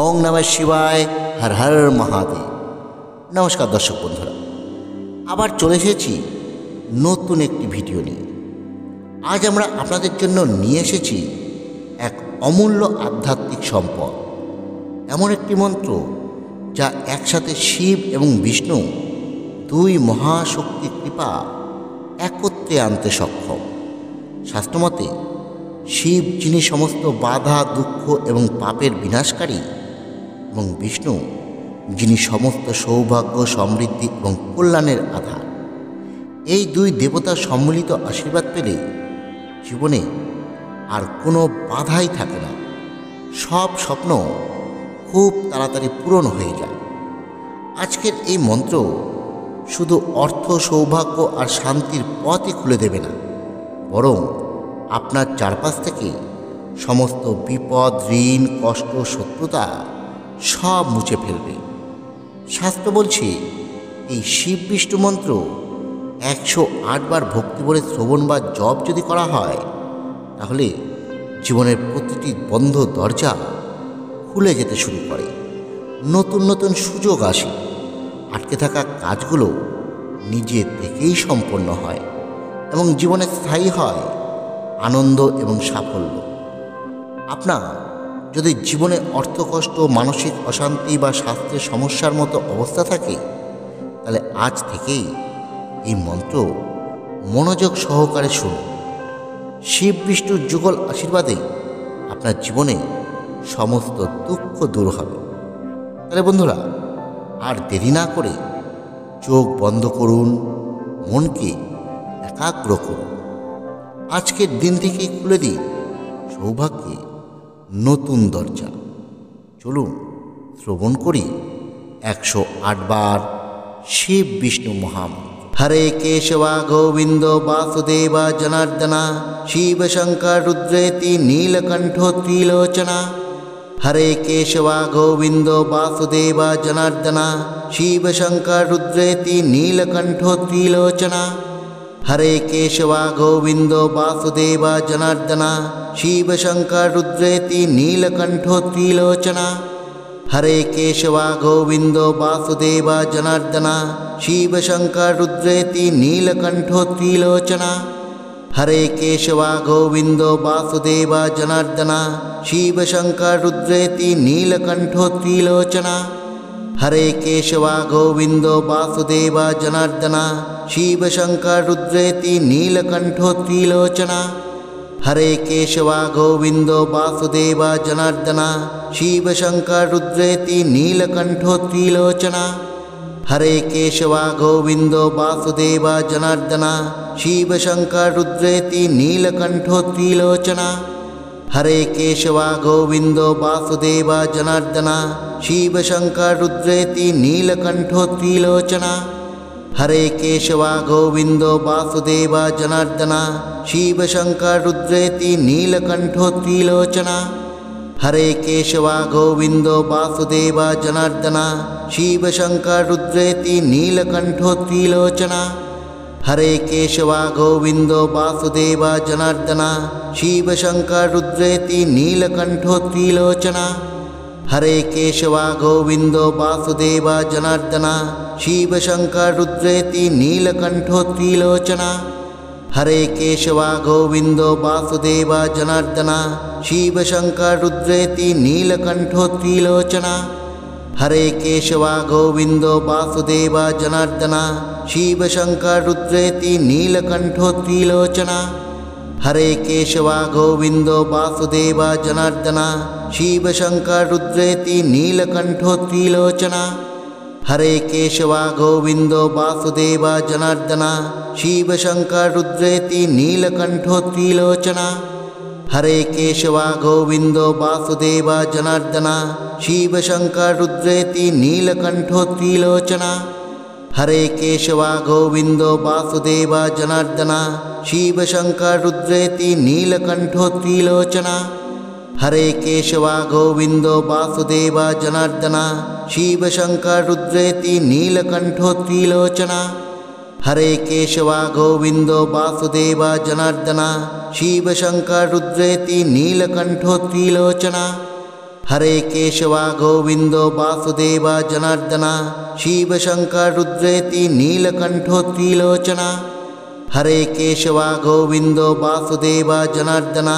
ওং নমঃ শিবায়, হর হর মহাদেব। নমস্কার দর্শক বন্ধুরা, আবার চলে এসেছি নতুন একটি ভিডিও নিয়ে। আজ আমরা আপনাদের জন্য নিয়ে এসেছি এক অমূল্য আধ্যাত্মিক সম্পদ, এমন একটি মন্ত্র যা একসাথে শিব এবং বিষ্ণু দুই মহাশক্তির কৃপা একত্রে আনতে সক্ষম। শাস্ত্রমতে শিব যিনি সমস্ত বাধা, দুঃখ এবং পাপের বিনাশকারী, এবং বিষ্ণু যিনি সমস্ত সৌভাগ্য, সমৃদ্ধি এবং কল্যাণের আধার। এই দুই দেবতার সম্মিলিত আশীর্বাদ পেলে জীবনে আর কোনো বাধাই থাকে না। সব স্বপ্ন খুব তাড়াতাড়ি পূরণ হয়ে যায়। আজকের এই মন্ত্র শুধু অর্থ, সৌভাগ্য আর শান্তির পথই খুলে দেবে না, বরং আপনার চারপাশ থেকে সমস্ত বিপদ, ঋণ, কষ্ট, শত্রুতা সব মুছে ফেলবে। শাস্ত্র বলছে এই শিব বিষ্ণু মন্ত্র 108 বার ভক্তি ভরে শ্রবণ বা জপ যদি করা হয়, তাহলে জীবনের প্রতিটি বন্ধ দরজা খুলে যেতে শুরু করে। নতুন নতুন সুযোগ আসে, আটকে থাকা কাজগুলো নিজে থেকেই সম্পন্ন হয় এবং জীবনে স্থায়ী হয় আনন্দ এবং সাফল্য। আপনার যদি জীবনে অর্থকষ্ট, মানসিক অশান্তি বা স্বাস্থ্যের সমস্যার মতো অবস্থা থাকে, তাহলে আজ থেকেই এই মন্ত্র মনোযোগ সহকারে শুনুন। শিব বিষ্ণুর যুগল আশীর্বাদে আপনার জীবনে সমস্ত দুঃখ দূর হবে। তাহলে বন্ধুরা, আর দেরি না করে চোখ বন্ধ করুন, মনকে একাগ্র করুন। আজকের দিন থেকেই খুলে দিন সৌভাগ্যে নতুন দরজা। চলুন শ্রবণ করি 108 বার শিব বিষ্ণু মহামন্ত্র। হরে কেশবা গোবিন্দ বাসুদেবা জনার্দনা, শিব শঙ্কর রুদ্রেতি নীলকণ্ঠ ত্রিলোচনা। হরে কেশবা গোবিন্দ বাসুদেবা জনার্দনা, শিব শঙ্কর রুদ্রেতি নীলকণ্ঠ ত্রিলোচনা। হরে কেশবা গোবিন্দ বাসুদেবা জনার্দনা, শিব শঙ্কর রুদ্রেতি নীলকণ্ঠ ত্রিলোচনা। হরে কেশবা গোবিন্দ বাসুদেবা জনার্দনা, শিব শঙ্কর রুদ্রেতি নীলকণ্ঠ ত্রিলোচনা। হরে কেশবা গোবিন্দ বাসুদেবা জনার্দনা, শিব শঙ্কর রুদ্রেতি নীলকণ্ঠ ত্রিলোচনা। হরে কেশবা গোবিন্দ বাসুদেবা জনার্দনা, শিব শঙ্কর রুদ্রেতি নীলকণ্ঠ ত্রিলোচনা। হরে কেশবা গোবিন্দ বাসুদেবা জনার্দনা, শিব শঙ্কর রুদ্রেতি নীলকণ্ঠ ত্রিলোচনা। হরে কেশবা গোবিন্দ বাসুদেবা জনার্দনা, শিব শঙ্কর রুদ্রেতি নীলকণ্ঠ ত্রিলোচনা। হরে কেশবা গোবিন্দ বাসুদেবা জনার্দনা, শিব শঙ্কর রুদ্রেতি নীলকণ্ঠ ত্রিলোচনা। হরে কেশবা গোবিন্দ বাসুদেবা জনার্দনা, শিব শঙ্কর রুদ্রেতি নীলকণ্ঠ ত্রিলোচনা। হরে কেশবা গোবিন্দ বাসুদেবা জনার্দনা, শিব শঙ্কর রুদ্রেতি নীলকণ্ঠ ত্রিলোচনা। হরে কেশবা গোবিন্দ বাসুদেবা জনার্দনা, শিব শঙ্কর রুদ্রেতি নীলকণ্ঠ ত্রিলোচনা। হরে কেশবা গোবিন্দ বাসুদেবা জনার্দনা, শিব শঙ্কর রুদ্রেতি নীলকণ্ঠ ত্রিলোচনা। হরে কেশবা গোবিন্দ বাসুদেবা জনার্দনা, শিব শঙ্কর রুদ্রেতি নীলকণ্ঠ ত্রিলোচনা। হরে কেশবা গোবিন্দ বাসুদেবা জনার্দনা, শিব শঙ্কর রুদ্রেতি নীলকণ্ঠ ত্রিলোচনা। হরে কেশবা গোবিন্দ বাসুদেবা জনার্দনা, শিব শঙ্কর রুদ্রেতি নীলকণ্ঠ ত্রিলোচনা। হরে কেশবা গোবিন্দ বাসুদেবা জনার্দনা, শিব শঙ্কর রুদ্রেতি নীলকণ্ঠ ত্রিলোচনা। হরে কেশবা গোবিন্দ বাসুদেবা জনার্দনা, শিব শঙ্কর রুদ্রেতি নীলকণ্ঠ ত্রিলোচনা। হরে কেশবা গোবিন্দ বাসুদেবা জনার্দনা, শিব শঙ্কর রুদ্রেতি নীলকণ্ঠ ত্রিলোচনা। হরে কেশবা গোবিন্দ বাসুদেবা জনার্দনা, শিব শঙ্কর রুদ্রেতি নীলকণ্ঠ ত্রিলোচনা। হরে কেশবা গোবিন্দ বাসুদেবা জনার্দনা, শিব শঙ্কর রুদ্রেতি নীলকণ্ঠ ত্রিলোচনা। हरे केशव गोविंदो वासुदेव जनार्दन शिव शंकर रुद्रेति नीलकंठो त्रिलोचन हरे केशव गोविंदो वासुदेव जनार्दन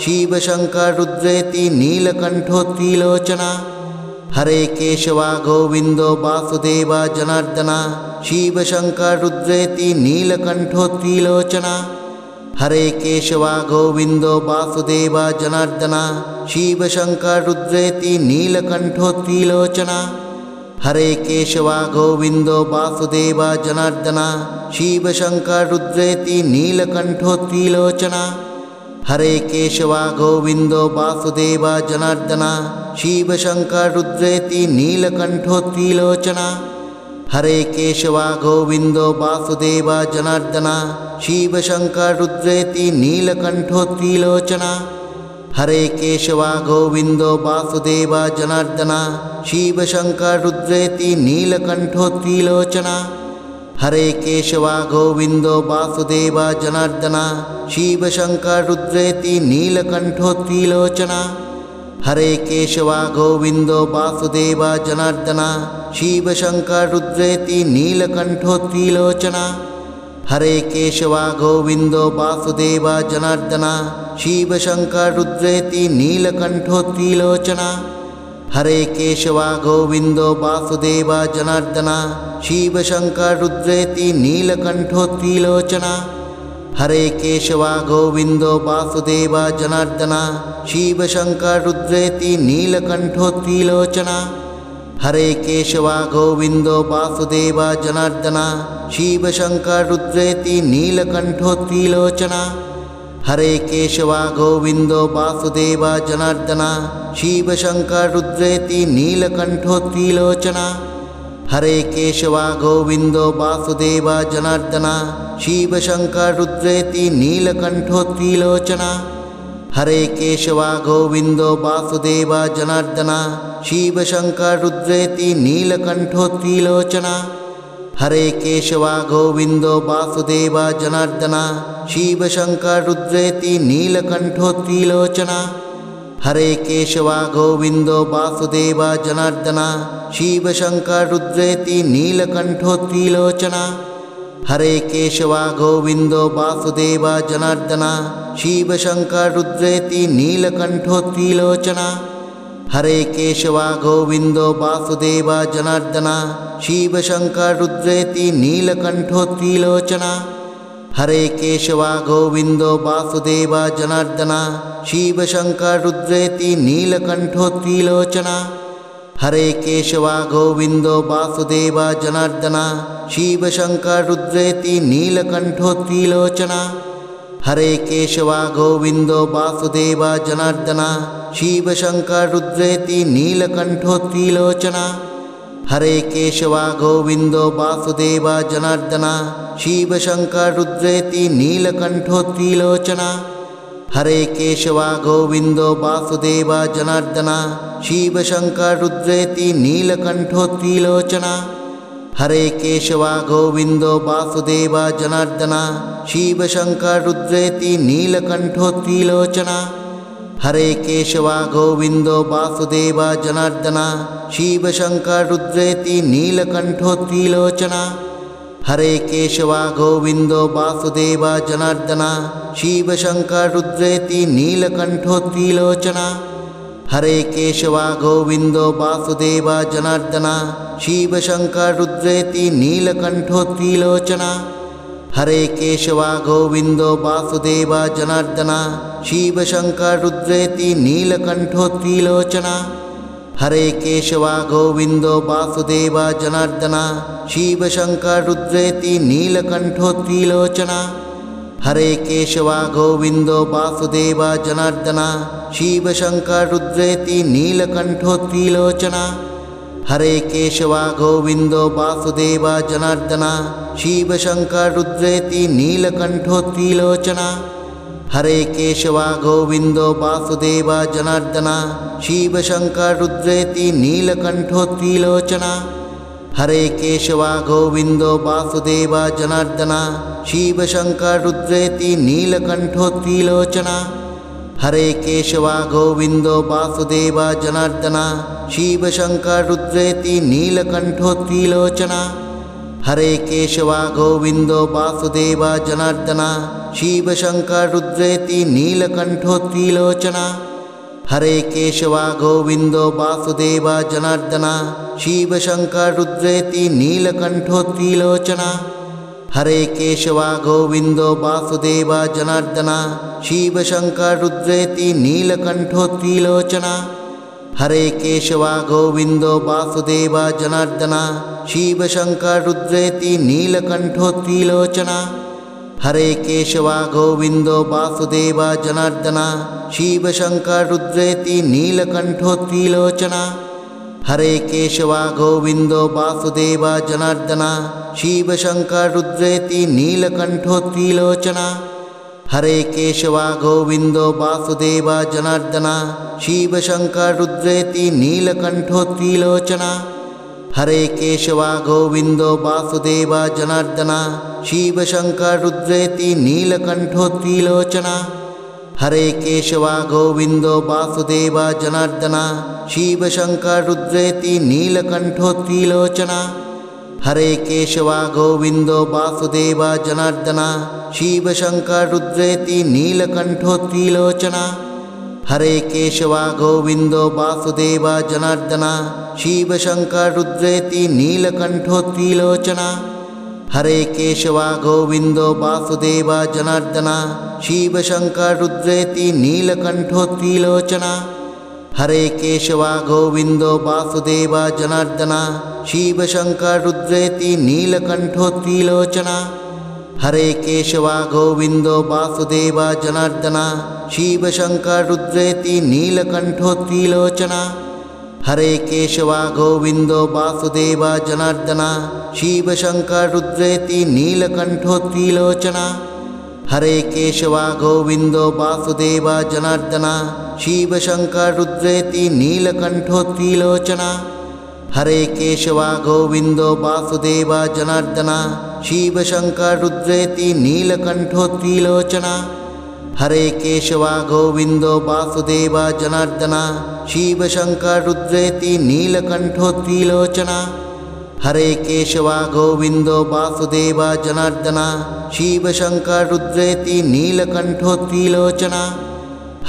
शिव शंकर रुद्रेति नीलकंठो त्रिलोचन हरे केशव गोविंदो वासुदेव जनार्दन शिव शंकर रुद्रेति नीलकंठो त्रिलोचन हरे केशव गोविंदो वासुदेव जनार्दन शिव शंकर रुद्रेति नीलकंठो त्रिलोचन हरे केशव गोविंदो वासुदेव जनार्दन शिव शंकर रुद्रेति नीलकंठो त्रिलोचन हरे केशव गोविंदो वासुदेव जनार्दन शिव शंकर रुद्रेति नीलकंठो त्रिलोचन हरे केशव गोविंदो वासुदेव जनार्दन शिव शंकर रुद्रेति नीलकंठो त्रिलोचन हरे केशव गोविंदो वासुदेव जनार्दन शिव शंकर रुद्रेति नीलकंठो त्रिलोचन हरे केशव गोविंदो वासुदेव जनार्दन शिव शंकर रुद्रेति नीलकंठो त्रिलोचन हरे केशव गोविंदो वासुदेव जनार्दन शिव शंकर रुद्रेति नीलकंठो त्रिलोचन हरे केशव गोविंदो वासुदेव जनार्दन शिव शंकर रुद्रेति नीलकंठो त्रिलोचन हरे केशव गोविंदो वासुदेव जनार्दन शिव शंकर रुद्रेति नीलकंठो त्रिलोचन हरे केशव गोविंदो वासुदेव जनार्दन शिव शंकर रुद्रेति नीलकंठो त्रिलोचन हरे केशव गोविंदो वासुदेव जनार्दन शिव शंकर रुद्रेति नीलकंठो त्रिलोचन हरे केशव गोविंदो वासुदेव जनार्दन शिव शंकर रुद्रेति नीलकंठो त्रिलोचन हरे केशव गोविंदो वासुदेव जनार्दन शिव शंकर रुद्रेति नीलकंठो त्रिलोचन हरे केशव गोविंदो वासुदेव जनार्दन शिव शंकर रुद्रेति नीलकंठो त्रिलोचन हरे केशव गोविंदो वासुदेव जनार्दन शिव शंकर रुद्रेति नीलकंठो त्रिलोचन हरे केशव गोविंदो वासुदेव जनार्दन शिव शंकर रुद्रेति नीलकंठो त्रिलोचन हरे केशव गोविंदो वासुदेव जनार्दन शिव शंकर रुद्रेति नीलकंठो त्रिलोचन हरे केशव गोविंदो वासुदेव जनार्दन शिव शंकर रुद्रेति नीलकंठो त्रिलोचन हरे केशव गोविंदो वासुदेव जनार्दन शिव शंकर रुद्रेति नीलकंठो त्रिलोचन हरे केशव गोविंदो वासुदेव जनार्दन शिव शंकर रुद्रेति नीलकंठो त्रिलोचन हरे केशव गोविंदो वासुदेव जनार्दन शिव शंकर रुद्रेति नीलकंठो त्रिलोचन हरे केशव गोविंदो वासुदेव जनार्दन शिव शंकर रुद्रेति नीलकंठो त्रिलोचन हरे केशव गोविंदो वासुदेव जनार्दन शिव शंकर रुद्रेति नीलकंठो त्रिलोचन हरे केशव गोविंदो वासुदेव जनार्दन शिव शंकर रुद्रेति नीलकंठो त्रिलोचन हरे केशव गोविंदो वासुदेव जनार्दन शिव शंकर रुद्रेति नीलकंठो त्रिलोचन हरे केशव गोविंदो वासुदेव जनार्दन शिव शंकर रुद्रेति नीलकंठो त्रिलोचन हरे केशव गोविंदो वासुदेव जनार्दन शिव शंकर रुद्रेति नीलकंठो त्रिलोचन हरे केशव गोविंदो वासुदेव जनार्दन शिव शंकर रुद्रेति नीलकंठो त्रिलोचन हरे केशव गोविंदो वासुदेव जनार्दन शिव शंकर रुद्रेति नीलकंठो त्रिलोचन हरे केशव गोविंदो वासुदेव जनार्दन शिव शंकर रुद्रेति नीलकंठो त्रिलोचन हरे केशव गोविंदो वासुदेव जनार्दन शिव शंकर रुद्रेति नीलकंठो त्रिलोचन हरे केशव गोविंदो वासुदेव जनार्दन शिव शंकर रुद्रेति नीलकंठो त्रिलोचन हरे केशव गोविंदो वासुदेव जनार्दन शिव शंकर रुद्रेति नीलकंठो त्रिलोचन हरे केशव गोविन्दो वासुदेव जनार्दन शिवशङ्कर रुद्रेति नीलकण्ठो त्रिलोचन हरे केशव गोविन्दो वासुदेव जनार्दन शिवशङ्कर रुद्रेति नीलकण्ठो त्रिलोचन हरे केशव गोविन्दो वासुदेव जनार्दन शिवशङ्कर रुद्रेति नीलकण्ठो त्रिलोचन हरे केशव गोविन्दो वासुदेव जनार्दन शिवशङ्कर रुद्रेति नीलकण्ठो त्रिलोचन हरे केशव गोविन्दो वासुदेव जनार्दन शिवशङ्कर रुद्रेति नीलकण्ठो त्रिलोचन हरे केशव गोविन्दो वासुदेव जनार्दन शिवशङ्कर रुद्रेति नीलकण्ठो त्रिलोचन हरे केशव गोविन्दो वासुदेव जनार्दन शिवशङ्कर रुद्रेति नीलकण्ठो त्रिलोचन हरे केशव गोविन्दो वासुदेव जनार्दन शिवशङ्कर रुद्रेति नीलकण्ठो त्रिलोचन हरे केशव गोविन्दो वासुदेव जनार्दन शिवशङ्कर रुद्रेति नीलकण्ठो त्रिलोचन हरे केशव गोविन्दो वासुदेव जनार्दन शिवशङ्कर रुद्रेति नीलकण्ठो त्रिलोचन हरे केशव गोविन्दो वासुदेव जनार्दन शिवशङ्कर रुद्रेति नीलकण्ठो त्रिलोचन हरे केशव गोविन्दो वासुदेव जनार्दन शिवशङ्कर रुद्रेति नीलकण्ठो त्रिलोचन हरे केशव गोविन्दो वासुदेव जनार्दन शिवशङ्कर रुद्रेति नीलकण्ठो त्रिलोचन हरे केशव गोविन्दो वासुदेव जनार्दन शिवशङ्कर रुद्रेति नीलकण्ठो त्रिलोचन हरे केशव गोविन्दो वासुदेव जनार्दन शिवशङ्कर रुद्रेति नीलकण्ठो त्रिलोचन हरे केशव गोविन्दो वासुदेव जनार्दन शिवशङ्कर रुद्रेति नीलकण्ठो त्रिलोचन हरे केशव गोविन्दो वासुदेव जनार्दन शिवशङ्कर रुद्रेति नीलकण्ठो त्रिलोचन हरे केशव गोविन्दो वासुदेव जनार्दन शिवशङ्कर रुद्रेति नीलकण्ठो त्रिलोचन हरे केशव गोविन्दो वासुदेव जनार्दन शिवशङ्कर रुद्रेति नीलकण्ठो त्रिलोचन हरे केशव गोविन्दो वासुदेव जनार्दन शिवशङ्कर रुद्रेति नीलकण्ठो त्रिलोचन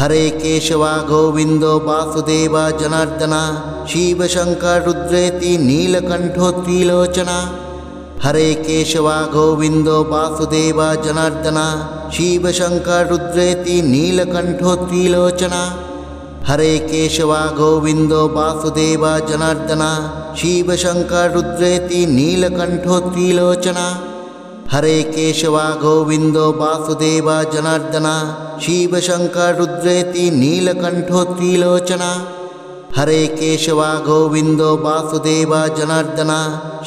हरे केशव गोविन्दो वासुदेव जनार्दन शिवशङ्कर रुद्रेति नीलकण्ठो त्रिलोचन हरे केशव गोविन्दो वासुदेव जनार्दन शिवशङ्कर रुद्रेति नीलकण्ठो त्रिलोचन हरे केशव गोविन्दो वासुदेव जनार्दन शिवशङ्कर रुद्रेति नीलकण्ठो त्रिलोचन हरे केशव गोविन्दो वासुदेव जनार्दन शिवशङ्कर रुद्रेति नीलकण्ठो त्रिलोचन हरे केशव गोविन्दो वासुदेव जनार्दन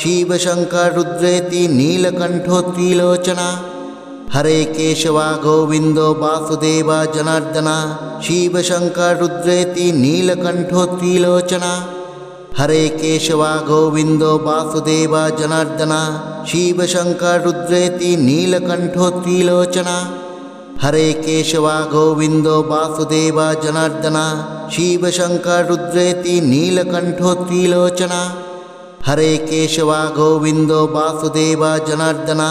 शिवशङ्कर रुद्रेति नीलकण्ठो त्रिलोचन हरे केशव गोविन्दो वासुदेव जनार्दन शिवशङ्कर रुद्रेति नीलकण्ठो त्रिलोचन हरे केशव गोविन्दो वासुदेव जनार्दन शिवशङ्कर रुद्रेति नीलकण्ठो त्रिलोचन हरे केशव गोविन्दो वासुदेव जनार्दन शिवशङ्कर रुद्रेति नीलकण्ठो त्रिलोचन हरे केशव गोविन्दो वासुदेव जनार्दन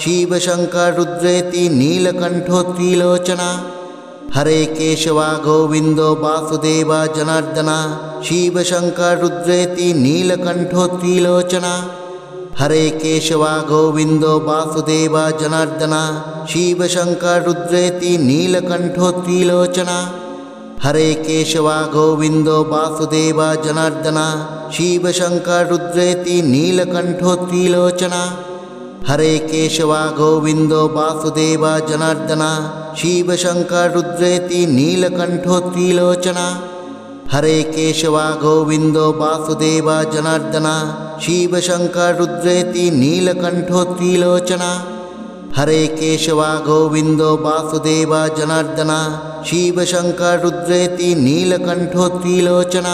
शिवशङ्कर रुद्रेति नीलकण्ठो त्रिलोचन हरे केशव गोविन्दो वासुदेव जनार्दन शिवशङ्कर रुद्रेति नीलकण्ठो त्रिलोचन हरे केशव गोविन्दो वासुदेव जनार्दन शिवशङ्कर रुद्रेति नीलकण्ठो त्रिलोचन हरे केशव गोविन्दो वासुदेव जनार्दन शिवशङ्कर रुद्रेति नीलकण्ठो त्रिलोचन हरे केशव गोविन्दो वासुदेव जनार्दन शिवशङ्कर रुद्रेति नीलकण्ठो त्रिलोचन हरे केशव गोविन्दो वासुदेव जनार्दन शिवशङ्कर रुद्रेति नीलकण्ठो त्रिलोचन हरे केशव गोविन्दो वासुदेव जनार्दन शिवशङ्कर रुद्रेति नीलकण्ठो त्रिलोचन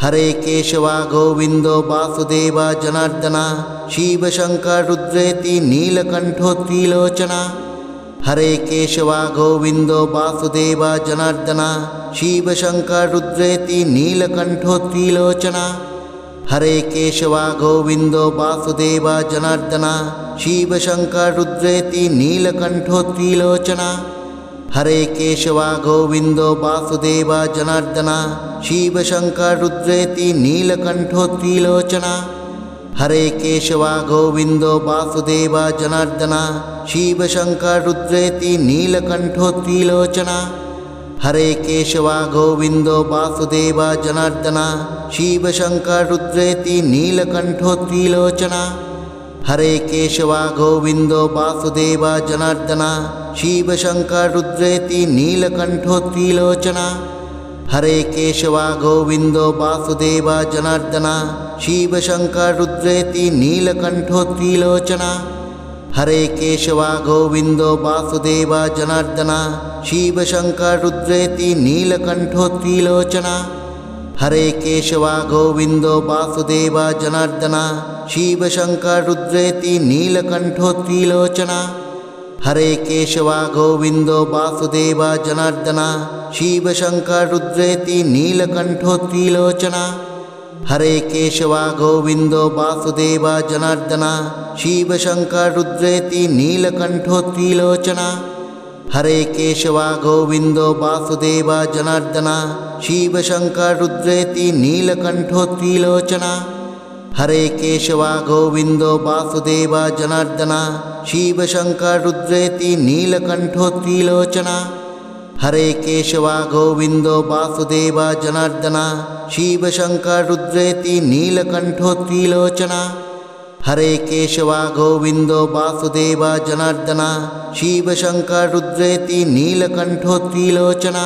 हरे केशव गोविन्दो वासुदेव जनार्दन शिवशङ्कर रुद्रेति नीलकण्ठो त्रिलोचन हरे केशव गोविंदो वासुदेव जनार्दन शिव शंकर रुद्रेति नीलकंठो त्रिलोचन हरे केशव गोविंदो वासुदेव जनार्दन शिव शंकर रुद्रेति नीलकंठो त्रिलोचन हरे केशव गोविंदो वासुदेव जनार्दन शिव शंकर रुद्रेति नीलकंठो त्रिलोचन हरे केशव गोविंदो वासुदेव जनार्दन शिव शंकर रुद्रेति नीलकंठो त्रिलोचन हरे केशव गोविंदो वासुदेव जनार्दन शिव शंकर रुद्रेति नीलकंठो त्रिलोचन हरे केशव गोविंदो वासुदेव जनार्दन शिव शंकर रुद्रेति नीलकंठो त्रिलोचन हरे केशव गोविंदो वासुदेव जनार्दन शिव शंकर रुद्रेति नीलकंठो त्रिलोचन हरे केशव गोविंदो वासुदेव जनार्दन शिव शंकर रुद्रेति नीलकंठो त्रिलोचन हरे केशव गोविंदो वासुदेव जनार्दन शिव शंकर रुद्रेति नीलकंठो त्रिलोचन हरे केशव गोविंदो वासुदेव जनार्दन शिव शंकर रुद्रेति नीलकंठो त्रिलोचन हरे केशव गोविंदो वासुदेव जनार्दन शिव शंकर रुद्रेति नीलकंठो त्रिलोचन हरे केशव गोविंदो वासुदेव जनार्दन शिव शंकर रुद्रेति नीलकंठो त्रिलोचन हरे केशव गोविंदो वासुदेव जनार्दन शिव शंकर रुद्रेति नीलकंठो त्रिलोचन हरे केशव गोविंदो वासुदेव जनार्दन शिव शंकर रुद्रेति नीलकंठो त्रिलोचन हरे केशव गोविंदो वासुदेव जनार्दन शिव शंकर रुद्रेति नीलकंठो त्रिलोचन।